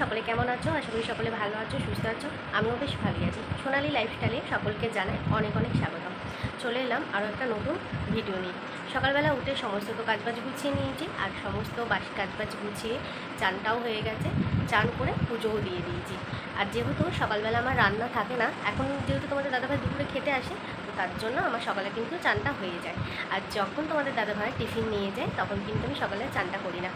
সকলে কেমন আছো? আশা করি সকলে ভালো আছো, সুস্থ আছো। আমিও বেশ ভালোই আছি। সোনালি লাইফস্টাইলে সকলকে জানাই অনেক অনেক স্বাগতম। চলে এলাম আরও একটা নতুন ভিডিও নিয়ে। সকালবেলা উঠে সমস্ত তো কাজবাজ গুছিয়ে নিয়েছি, আর সমস্ত বাসি কাজবাজ গুছিয়ে চানটাও হয়ে গেছে। চান করে পুজোও দিয়ে দিয়েছি। আর যেহেতু সকালবেলা আমার রান্না থাকে না, এখন যেহেতু তোমাদের দাদাভাই দুপুরে খেতে আসে, তো তার জন্য আমার সকালে কিন্তু চানটা হয়ে যায়। আর যখন তোমাদের দাদাভাই টিফিন নিয়ে যায়, তখন কিন্তু আমি সকালে চানটা করি না,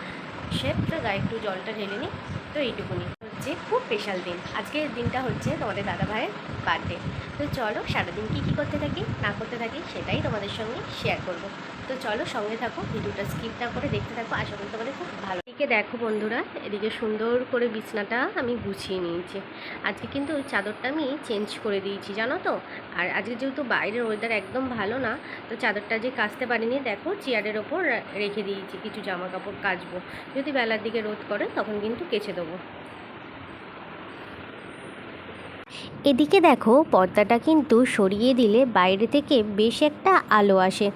সেটা গায়ে একটু জলটা ঢেলে নিই। তো এইটুকুনি হচ্ছে খুব স্পেশাল দিন। আজকের দিনটা হচ্ছে তোমাদের দাদাভাইয়ের বার্থডে। তো চলো সারাদিন কী করতে থাকি না করতে থাকি সেটাই তোমাদের সঙ্গে শেয়ার করব। তো চলো সঙ্গে থাকো, ভিডিওটা স্কিপ না করে দেখতে থাকো, আশা করি তোমাদের খুব ভালো। এদিকে দেখো বন্ধুরা, এদিকে সুন্দর করে বিছনাটা আমি গুছিয়ে নিয়েছি। আজকে কিন্তু চাদরটা আমি চেঞ্জ করে দিয়েছি, জানো তো। আর আজকে যেহেতু বাইরের ওয়েদার একদম ভালো না, তো চাদরটা যে কাচতে পারিনি, দেখো চেয়ারের ওপর রেখে দিয়েছি। কিছু জামা কাপড় কাচবো, যদি বেলার দিকে রোদ করে তখন কিন্তু কেচে দেবো। এদিকে দেখো পর্দাটা কিন্তু সরিয়ে দিলে বাইরে থেকে বেশ একটা আলো আসে,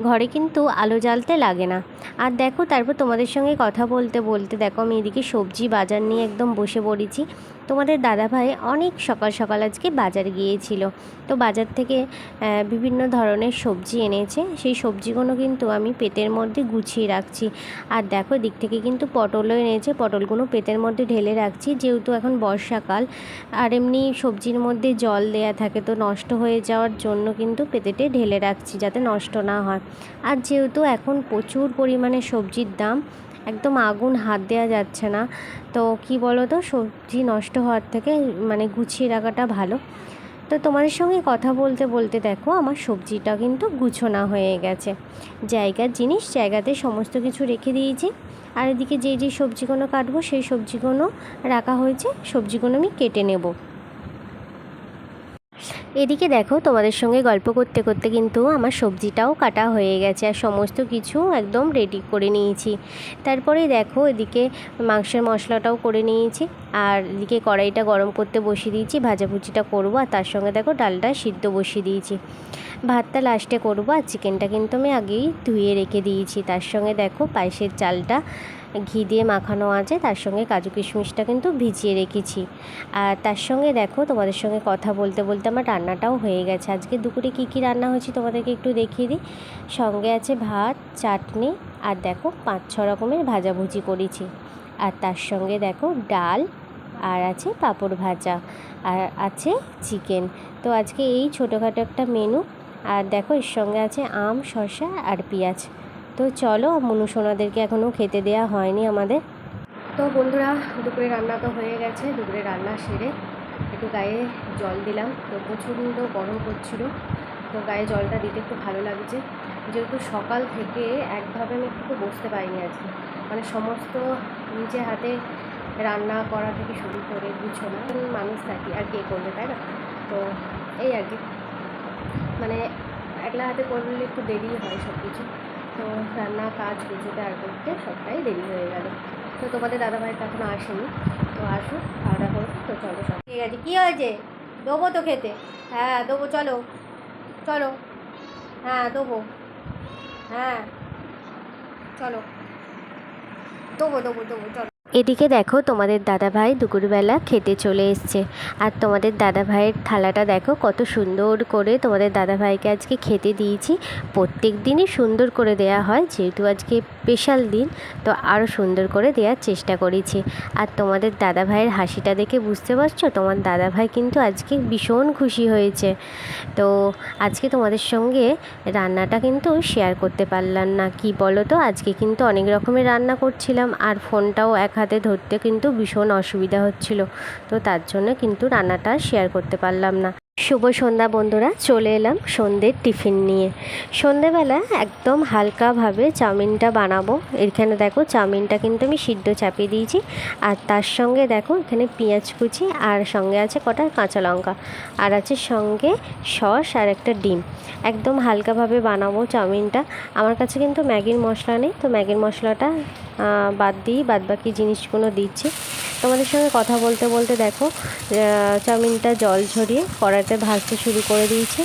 ঘরে কিন্তু আলো জ্বালতে লাগে না। আর দেখো তারপর তোমাদের সঙ্গে কথা বলতে বলতে দেখো আমি এদিকে সবজি বাজার নিয়ে একদম বসে পড়েছি। তোমাদের দাদাভাই অনেক সকাল সকাল আজকে বাজার গিয়েছিল, তো বাজার থেকে বিভিন্ন ধরনের সবজি এনেছে। সেই সবজিগুলো কিন্তু আমি পেটের মধ্যে গুছিয়ে রাখছি। আর দেখো দিক থেকে কিন্তু পটলও এনেছে, পটলগুলো পেটের মধ্যে ঢেলে রাখছি, যেহেতু এখন বর্ষাকাল। আর এমনি সবজির মধ্যে জল দেয়া থাকে, তো নষ্ট হয়ে যাওয়ার জন্য কিন্তু পেটেতে ঢেলে রাখছি যাতে নষ্ট না হয়। আর যেহেতু এখন প্রচুর পরিমাণে সবজির দাম, একদম আগুন, হাত দেওয়া যাচ্ছে না। তো কি বলো তো, সবজি নষ্ট হওয়ার থেকে মানে গুছিয়ে রাখাটা ভালো। তো তোমাদের সঙ্গে কথা বলতে বলতে দেখো আমার সবজিটা কিন্তু গুছোনা হয়ে গেছে। জায়গার জিনিস জায়গাতে সমস্ত কিছু রেখে দিয়েছি। আর এদিকে যে সবজিগুলো কাটবো সেই সবজিগুলো রাখা হয়েছে, সবজিগুলো আমি কেটে নেব। এদিকে দেখো তোমাদের সঙ্গে গল্প করতে করতে কিন্তু আমার সবজিটাও কাটা হয়ে গেছে, আর সমস্ত কিছু একদম রেডি করে নিয়েছি। তারপরে দেখো এদিকে মাংসের মশলাটাও করে নিয়েছি, আর এদিকে কড়াইটা গরম করতে বসিয়ে দিয়েছি, ভাজাভুজিটা করবো। আর তার সঙ্গে দেখো ডালটা সিদ্ধ বসিয়ে দিয়েছি, ভাতটা লাস্টে করবো। আর চিকেনটা কিন্তু আমি আগেই ধুয়ে রেখে দিয়েছি। তার সঙ্গে দেখো পায়েসের চালটা ঘি দিয়ে মাখানো আছে, তার সঙ্গে কাজু কিশমিশটা কিন্তু ভিজিয়ে রেখেছি। আর তার সঙ্গে দেখো তোমাদের সঙ্গে কথা বলতে বলতে আমার রান্নাটাও হয়ে গেছে। আজকে দুপুরে কী রান্না হয়েছে তোমাদেরকে একটু দেখিয়ে দিই। সঙ্গে আছে ভাত, চাটনি, আর দেখো 5-6 রকমের ভাজাভুজি করেছি। আর তার সঙ্গে দেখো ডাল, আর আছে পাঁপড় ভাজা, আর আছে চিকেন। তো আজকে এই ছোটোখাটো একটা মেনু। আর দেখো এর সঙ্গে আছে আম, শসা আর পেঁয়াজ। তো চলো, মনু সোনাদেরকে এখনও খেতে দেওয়া হয়নি আমাদের। তো বন্ধুরা, দুপুরে রান্না তো হয়ে গেছে। দুপুরে রান্না সেরে একটু গায়ে জল দিলাম, তো প্রচণ্ড গরম করছিল, তো গায়ে জলটা দিতে খুব ভালো লাগছে। যেহেতু সকাল থেকে একভাবে আমি একটু বসতে পারিনি আজকে, মানে সমস্ত নিজে হাতে রান্না করা থেকে শুরু করে গুছোনা, মানুষ থাকি আর কে করবে, তাই না? তো এই আর কি, মানে একলা হাতে করলে একটু দেরি হয় সব কিছু। তো রান্না কাজ গুছোতে আর করতে সবটাই দেরি হয়ে গেল। তো তোমাদের দাদাভাই তো এখনও আসেনি, তো আসুক, খাওয়া দাওয়া করবো। তো চলো সব ঠিক আছে। কী হয়েছে? দেবো তো খেতে? হ্যাঁ দেবো, চলো চলো। হ্যাঁ দেবো, হ্যাঁ চলো, দেবো দেবো দেবো, চলো। এদিকে দেখো তোমাদের দাদাভাই দুপুরবেলা খেতে চলে এসছে। আর তোমাদের দাদাভাইয়ের থালাটা দেখো কত সুন্দর করে তোমাদের দাদাভাইকে আজকে খেতে দিয়েছি। প্রত্যেক দিনই সুন্দর করে দেয়া হয়, যেহেতু আজকে স্পেশাল দিন, তো আরও সুন্দর করে দেওয়ার চেষ্টা করেছি। আর তোমাদের দাদাভাইয়ের হাসিটা দেখে বুঝতে পারছো, তোমার দাদাভাই কিন্তু আজকে ভীষণ খুশি হয়েছে। তো আজকে তোমাদের সঙ্গে রান্নাটা কিন্তু শেয়ার করতে পারলাম না, কি বলো তো, আজকে কিন্তু অনেক রকমের রান্না করছিলাম, আর ফোনটাও এক হাতে ধরতে কিন্তু ভীষণ অসুবিধা হচ্ছিল, তো তার জন্য কিন্তু রান্নাটা শেয়ার করতে পারলাম না। শুভ সন্ধ্যা বন্ধুরা, চলে এলাম সন্ধ্যের টিফিন নিয়ে। সন্ধ্যেবেলা একদম হালকাভাবে চাউমিনটা বানাবো। এখানে দেখো চাউমিনটা কিন্তু আমি সিদ্ধ চাপিয়ে দিয়েছি, আর তার সঙ্গে দেখো এখানে পেঁয়াজ কুচি, আর সঙ্গে আছে কটা কাঁচা লঙ্কা, আর আছে সঙ্গে সস আর একটা ডিম। একদম হালকাভাবে বানাবো চাউমিনটা। আমার কাছে কিন্তু ম্যাগির মশলা নেই, তো ম্যাগির মশলাটা বাদ দিই, বাদ বাকি জিনিসগুলো দিচ্ছি। তোমাদের সঙ্গে কথা বলতে বলতে দেখো চাউমিনটা জল ঝরিয়ে কড়াইতে ভাজতে শুরু করে দিয়েছে।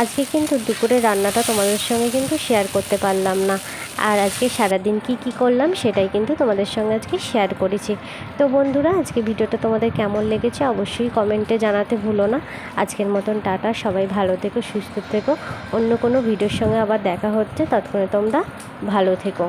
আজকে কিন্তু দুপুরে রান্নাটা তোমাদের সঙ্গে কিন্তু শেয়ার করতে পারলাম না, আর আজকে সারাদিন কি করলাম সেটাই কিন্তু তোমাদের সঙ্গে আজকে শেয়ার করেছি। তো বন্ধুরা, আজকে ভিডিওটা তোমাদের কেমন লেগেছে অবশ্যই কমেন্টে জানাতে ভুলো না। আজকের মতন টাটা, সবাই ভালো থেকো, সুস্থ থেকো। অন্য কোনো ভিডিওর সঙ্গে আবার দেখা হচ্ছে, ততক্ষণে তোমরা ভালো থেকো।